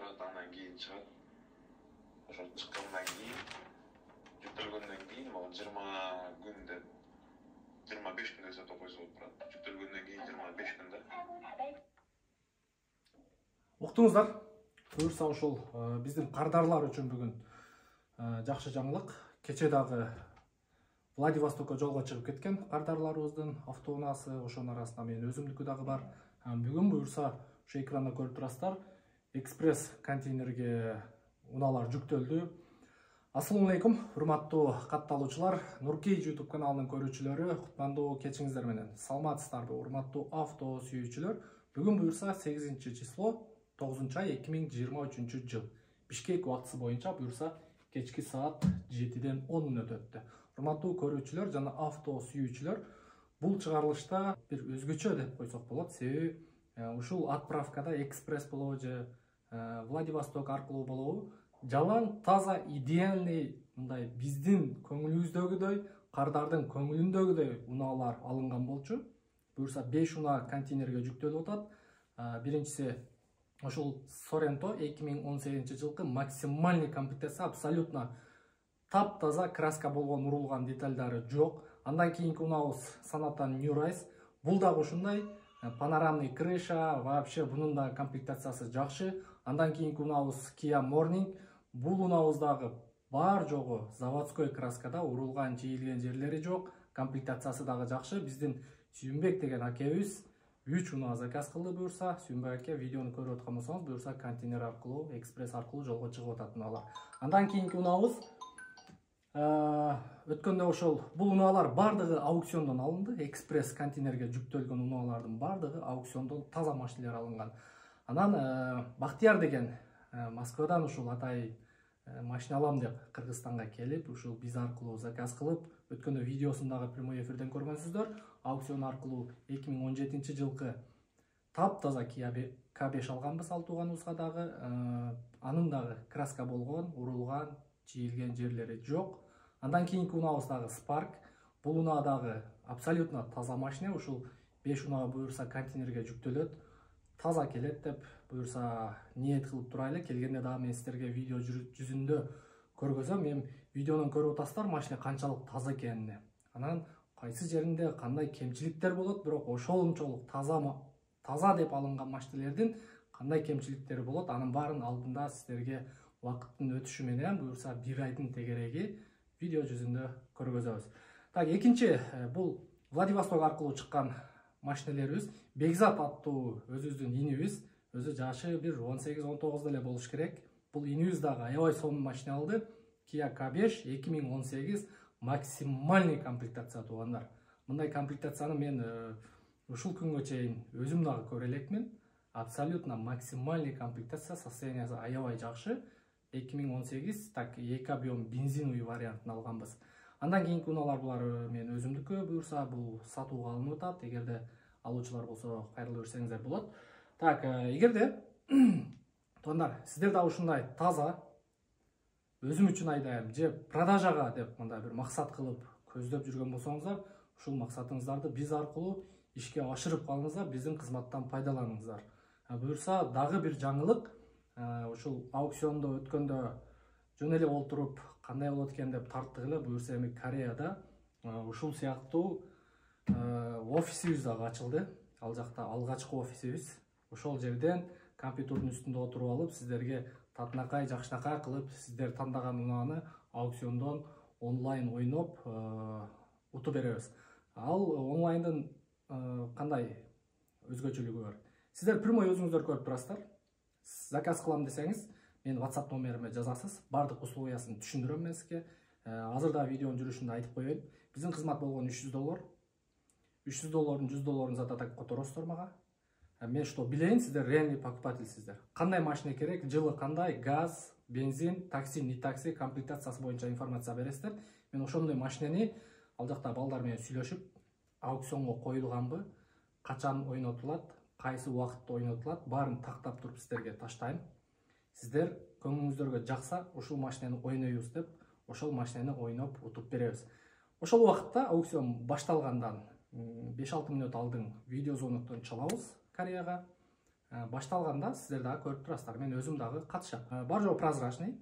турат, анан кийин чыгат. Ошо чыккандан кийин жүктөлгөндөн кийин могу 20 күн деп 25 күн десе токойсо болуп турат. Жүктөлгөндөн кийин 25 күндө. Уктуңуздар. Буюрса ошол биздин кардарлар үчүн бүгүн жакшы жаңылык. Кече дагы Владивостокко жолго чыгып кеткен кардарларыбыздын автоунаасы, ошонун арасында менин өзүмдүкү дагы бар. Бүгүн буюрса ошо экранда көрүп турасыздар, экспресс контейнерге унаалар жүктөлдү. Ассаламу алейкум, урматтуу катталуучулар, Нуркей YouTube каналынын көрүүчүлөрү, кутмандуу кечиңиздер менен. Саламатсыздарбы, урматтуу авто сүйүүчүлөр. Бүгүн буюрса 8 число 9-ай 2023 жыл. Бишкек убактысы боюнча буюрса кечки саат 7-ден 10 өтөттү. Урматтуу көрүүчүлөр жана авто сүйүүчүлөр, бул чыгарылышта бир өзгөчө деп койсок болот. Себеби ушул отправкада экспресс болобу же Владивосток аркылуу болобу, жалаң таза идеальный мындай биздин көңүлүбүздөгүдөй, кардардын көңүлүндөгүдөй унаалар алынган болчу. Буюрса 5 унаа контейнерге жүктөлүп атат. Биринчиси ошол Sorento 2018 жылкы максимальный комплектация, абсолютно таптаза краска болгон, урулган детальдары жок. Андан кийинки унаабыз Sonata New Rise. Бул дагы ушундай панорамный крыша, вообще бунун да комплектациясы жакшы. Андан кийинки унаабыз Kia Morning. Бул унаабыз дагы бар жогу заводской краскада, урулган, чийилген жерлери жок. Комплектациясы дагы жакшы. Биздин Сүйүнбек деген акебиз 3 унаа заказ кылды. Буюрса Сүйүнбек аке, видеону көрүп аткан болсоңуз, буюрса контейнер аркылуу, экспресс аркылуу жолго чыгып атат унаалар. Андан кийинки унаабыз өткөндө ошол бул унаалар бардыгы аукциондон алынды. Экспресс контейнерге жүктөлгөн унаалардын бардыгы аукциондон таза машиналар алынган. Анан Бактияр деген Москвадан ушул атай машина алам деп Кыргызстанга келип, ушул биз аркылуу заказ кылып, өткөндө видеосун дагы прямой эфирден көргөнсүздөр. Аукцион аркылуу 2017 жылкы таптаза Kia K5 алганбыз ал тууганыбызга дагы. Анын дагы краска болгон, урулган, чийилген жерлери жок. Андан кийинки унаабыз дагы Spark. Бул унаа дагы абсолютно таза машина. Ушул 5 унаа буюрса контейнерге жүктөлөт, таза келет деп буюрса ниет кылып турайлы. Келгенде дагы мен сиздерге видео жүзүндө көргөзөм. Мен видеонун көрүп атасыздар машина канчалык таза экенин. Анан кайсы жеринде кандай кемчиликтер болот, бирок ошолунчолук таза деп алынган машиналердин кандай кемчиликтери болот, анын баарын алдында сиздерге убакыттын өтүшү менен буюрса 1 айдын тегереги видео жүзүндө көргөзөбүз. Так, экинчи бул Владивосток аркылуу чыккан машиналерибиз. Бекзат аттуу өзүбүздүн инибиз, өзү жашы бир 18-19 деле болуш керек. Бул инибиз дагы аябай сонун машина алды. Kia K5 2018 максимальный комплектация туугандар. Мындай комплектацияны мен ушул күнгө чейин өзүм дагы көрө элекмин. Абсолютно максимальный комплектация, состояниясы аябай жакшы. 2018, так, 2 объем бензиновый вариантын алганбыз. Андан кийинки унаалар булар мен өзүмдүкү, буюрса бул сатууга алынып атат. Эгерде алуучулар болсо кайрылып берсеңиздер болот. Так, эгерде туугандар сиздер да ушундай таза өзүм үчүн айдайм же продажага деп мындай бир максат кылып көздөп жүргөн болсоңуздар, ушул максатыңыздарды биз аркылуу ишке ашырып калыңыздар, биздин кызматтан пайдаланыңыздар. Буюрса дагы бир жаңылык, ушул аукциондо өткөндө жөн эле олтуруп кандай болот экен деп тарттык эле. Буюрса эми Кореяда ушул сыяктуу офисибиз дагы ачылды. Ал жакта алгачкы офисибиз. Ошол жерден компьютердин үстүндө отуруп алып, сиздерге татынакай, жакшынакай кылып, сиздер тандаган унааны аукциондон онлайн ойноп утуп беребиз. Ал онлайндын кандай өзгөчөлүгү бар? Сиздер прямой өзүңүздөр көрүп турасыздар. Заказ кылам десеңиз, мен WhatsApp номериме жазасыз. Бардык условиясын түшүндүрөм мен сизге. Азыр да видеонун жүрүшүндө айтып коеюн. Биздин кызмат болгон $300. $300, $100 зат так которосуздар мага. Мен что билейин, сиздер реальный покупательсиздер. Кандай машина керек, жылы кандай, газ, бензин, такси, не такси, комплектациясы боюнча информация бересиздер. Мен ошондой машинени ал жакта балдар менен сүйлөшүп, аукционго коюлганбы, качан ойнотулат, кайсы убакытта ойнотулат, баарын тактап туруп сиздерге таштайм. Сиздер көңүлүңүздөргө жакса, ушул машинени ойнойбуз деп, ошол машинени ойноп утуп беребиз. Ошол убакытта аукцион башталгандан 5-6 мүнөт алдын видео звоноктон чалабыз Кореяга. башталганда сиздер дагы көрүп турасыздар, мен өзүм дагы катышам. Бар жогу прозрачный.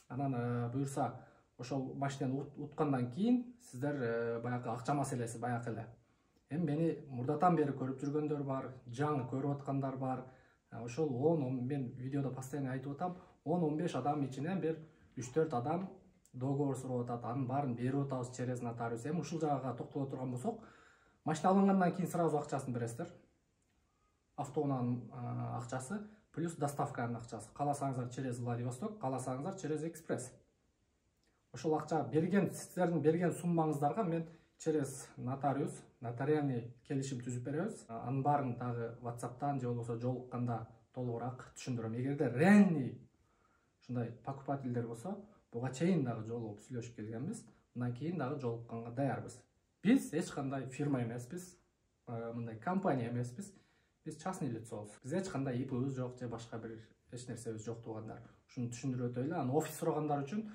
Анан буюрса ошол машинени уткандан кийин сиздер баягы акча маселеси баягы эле. Эми мени мурдатан бери көрүп жүргөндөр бар, жаңы көрүп аткандар бар. Ошол 10 мен видеодо постоянно айтып атам, 10-15 адам ичинен бир 3-4 адам договор сурап атат, анын баарын берип атабыз через нотариус. Эми ушул жагага токтоло турган болсок, машина алынгандан кийин сразу акчасын бересиздер. Автоунаанын акчасы плюс доставканын акчасы. Кааласаңыздар через Владивосток, кааласаңыздар через экспресс. Ошол акча берген, сиздердин берген суммаңыздарга мен через нотариус, нотариальный келишим түзүп беребиз. Анын баарын дагы WhatsApp'тан же болбосо жолукканда толугураак түшүндүрөм. Эгерде реальный ушундай покупательдер болсо, буга чейин дагы жолугуп сүйлөшүп келгенбиз. Мындан кийин дагы жолукканга даярбыз. Биз эч кандай фирма эмеспиз, мындай компания эмеспиз. Биз частный лицобуз. Биз эч кандай ИПбиз жок же башка бир эч нерсебиз жок туугандар. Ушуну түшүндүрүп өтөйлү. Анан офис сурагандар үчүн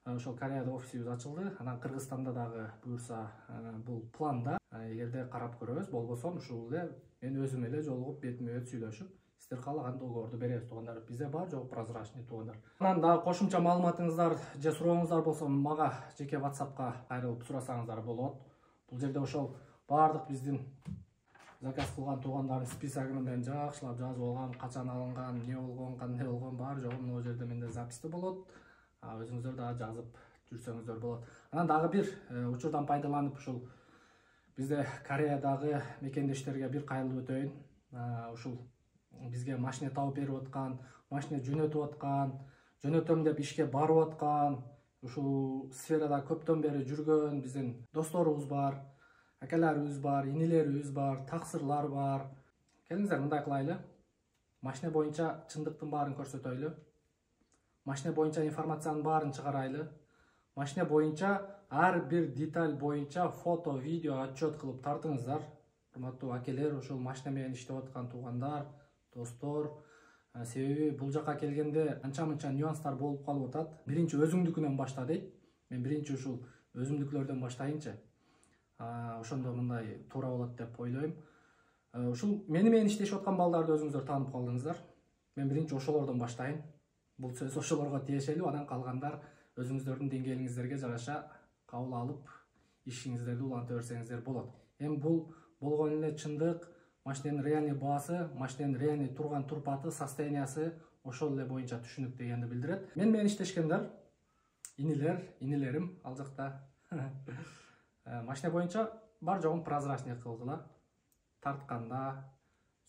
ошол Кореяда офисибиз ачылды. Анан Кыргызстанда дагы буюрса бул планда. Эгерде карап көрөбүз, болбосо ушул эле мен өзүм эле жолугуп бетме бет сүйлөшүп, сиздер каалаган договорду беребиз туугандар. Бизде бар жок прозрачный туугандар. Анан дагы кошумча маалыматыңыздар же сурооңуздар болсо мага жеке WhatsApp'ка кайрылып сурасаңыздар болот. Бул жерде ошол баардык биздин заказ кылган туугандардын списогун мен жакшылап жазып алгам, качан алынган, эмне болгон, кандай болгон бар жогу могу жерде менде записте болот. Өзүңүздөр дагы жазып жүрсөңүздөр болот. Анан дагы бир учурдан пайдаланып ушул бизде Кореядагы мекендештерге бир кайрылып өтөйүн. Ушул бизге машина табып берип аткан, машина жөнөтүп аткан, жөнөтөм деп ишке барып аткан, ушул сферада көптөн бери жүргөн биздин досторубуз бар, акаларыбыз бар, инилерибиз бар, таксырлар бар. Келиңиздер мындай кылайлы. Машина боюнча чындыктын баарын көрсөтөйлү. Машина боюнча информациянын баарын чыгарайлы. Машина боюнча ар бир деталь боюнча фото, видео, отчет кылып тартыңыздар. Урматтуу акелер, ушул машина менен иштеп аткан туугандар, достор. Себеби бул жака келгенде анча-мынча нюанстар болуп калып атат. Биринчи өзүңдүкүнөн башта дейт. Мен биринчи ушул өзүмдүклөрдөн баштайынчы. Ошондо мындай туура болот деп ойлойм. Ушул менен иштешип аткан балдарды өзүңүздөр таанып калдыңыздар. Мен биринчи ошолордон баштайын. Бул сөз ошолорго тиешелүү, анан калгандар өзүңүздөрдүн деңгээлиңиздерге жараша кабыл алып, ишиңиздерди уланта берсеңиздер болот. Эми бул болгон эле чындык, машинанын реальный баасы, машинанын реальный турган турпаты, состояниясы ошол эле боюнча түшүнүк дегенди билдирет. Мен менен иштешкендер, инилерим ал жакта машина боюнча бар жогун прозрачный кылгыла. Тартканда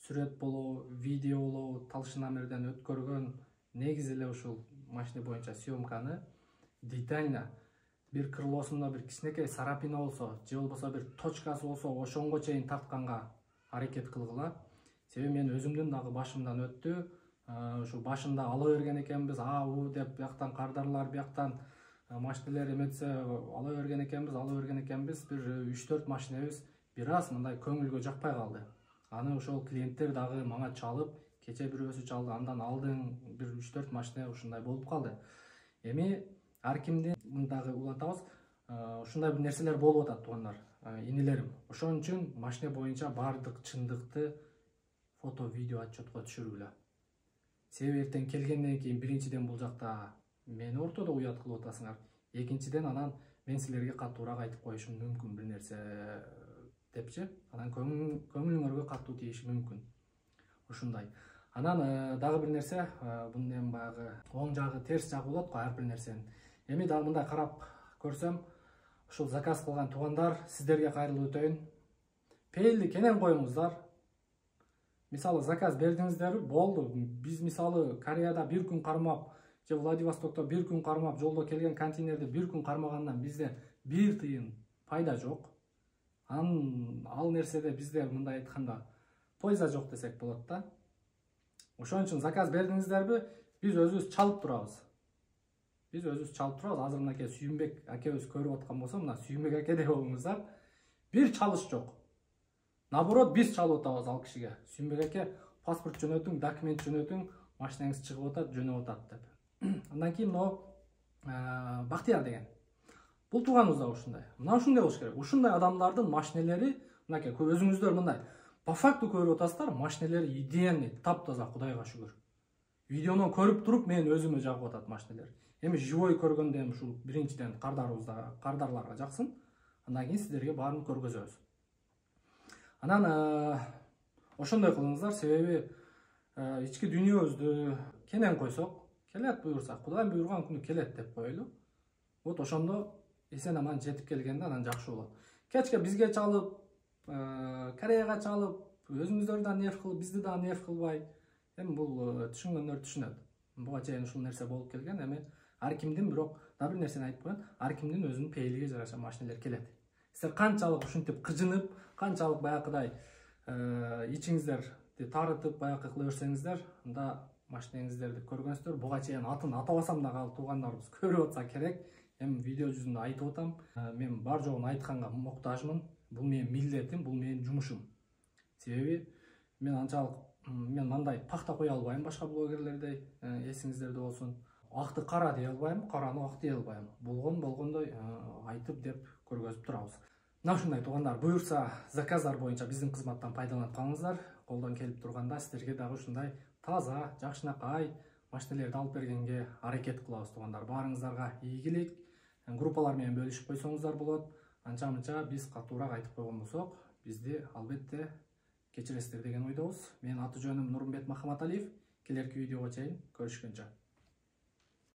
сүрөт болобу, видео болобу, талшын-намерден өткөргөн негизи эле ушул машина боюнча съемканы детально бир крылосунда бир кичинекей сарапина болсо, же болбосо бир точкасы болсо, ошонго чейин тартканга аракет кылгыла. Себеби мен өзүмдүн дагы башымдан өттү. Ушул башында ала берген экенбиз, деп бияктан кардарлар, бияктан машинелер эметсе ала берген экенбиз, бир 3-4 машинебиз бир аз мындай көңүлгө жакпай калды. Аны ошол клиенттер дагы мага чалып, кече бирөөсү чалды, андан алдың бир 3-4 машина ушундай болуп калды. Эми ар кимдин дагы улантабыз, ушундай бир нерселер болуп атат туугандар, инилерим. Ошон үчүн машина боюнча бардык чындыкты фото, видео, отчетко түшүргүлө. Себеби эртең келгенден кийин биринчиден бул жакта мени ортодо уят кылып атасыңар. Экинчиден анан мен силерге катуураак айтып коюшум мүмкүн бир нерсе депчи. Анан көңүлүңөргө катуу тийиши мүмкүн. Ушундай. Анан дагы бир нерсе, бунун баягы оң жагы, терс жагы болот го ар бир нерсенин. Эми дагы мындай карап көрсөм, ушул заказ кылган туугандар, сиздерге кайрылып өтөйүн. Пейилди кенен коюңуздар. Мисалы заказ бердиңиздер, болду. Биз мисалы Кореяда бир күн кармап, же Владивостокто бир күн кармап, жолдо келген контейнерди бир күн кармагандан бизде бир тыйын пайда жок. Ал нерседе бизде мындай айтканда польза жок десек болот да. Ошон үчүн заказ бердиңиздерби, биз өзүбүз чалып турабыз. Азыр мынакей Сүйүнбек акебиз көрүп аткан болсо, мына Сүйүнбек аке деп болуңуздар. Бир чалыш жок. Наоборот, биз чалып атабыз ал кишиге. Сүйүнбек аке, паспорт жөнөтүң, документ жөнөтүң, машинаңыз чыгып атат, жөнөп атат деп. Андан кийин Бактияр деген. Бул тууганыбыз да ушундай. Мына ушундай болуш керек. Ушундай адамдардын машинелери, мынакей өзүңүздөр мындай По факту көрүп атасыздар, машинелер идеальный, таптаза, Кудайга шүгүр. Видеонун көрүп туруп мен өзүмө жагып атат машинелер. Эми живой көргөндө эми ушул биринчиден кардарларга жаксын, андан кийин сиздерге баарын көргөзөбүз. Анан ошондой кылыңыздар, себеби ички дүйнөбүздү кенен койсок, келет буюрса, Кудайдын буйруган күнү келет деп коелу. Вот ошондо эсен аман жетип келгенде анан жакшы болот. Кечке бизге чалып, Кореяга чалып, өзүңүздөр да неф кылып, бизди да неф кылбай, эми бул түшүнгөндөр түшүнөт. Буга чейин ушул нерсе болуп келген, эми ар кимдин, бирок да бир нерсени айтып коеюн, ар кимдин өзүнүн пейилиге жараша машинелер келет. Сиздер канчалык ушинтип кыжынып, канчалык баягыдай ичиңиздерди тарытып, баягы кыла берсеңиздер, анда машинеңиздерди көргөнсүздөр. Буга чейин атын атабасам да калып туугандарыбыз көрүп атса керек. Эми видео жүзүндө айтып атам. Мен бар жогун айтканга моктажмын. Бул менин милдетим, бул менин жумушум. Себеби мен анчалык мындай пахта кое албайм башка блогерлердей, эсиңиздерде болсун. Акты кара дей албайм, караны ак дей албайм. Болгондой айтып деп көргөзүп турабыз. Мына ушундай туугандар, буюрса заказдар боюнча биздин кызматтан пайдаланып калыңыздар. Колдон келип турганда сиздерге дагы ушундай таза, жакшынакай машинелерди алып бергенге аракет кылабыз туугандар. Баарыңыздарга ийгилик. Группалар менен бөлүшүп койсоңуздар болот. Анча-мынча биз катуураак айтып койгон болсок, бизди албетте кечиресиздер деген ойдобуз. Менин аты жөнүм Нурмбет Махаматалиев. Келерки видеого чейин көрүшкөнчө.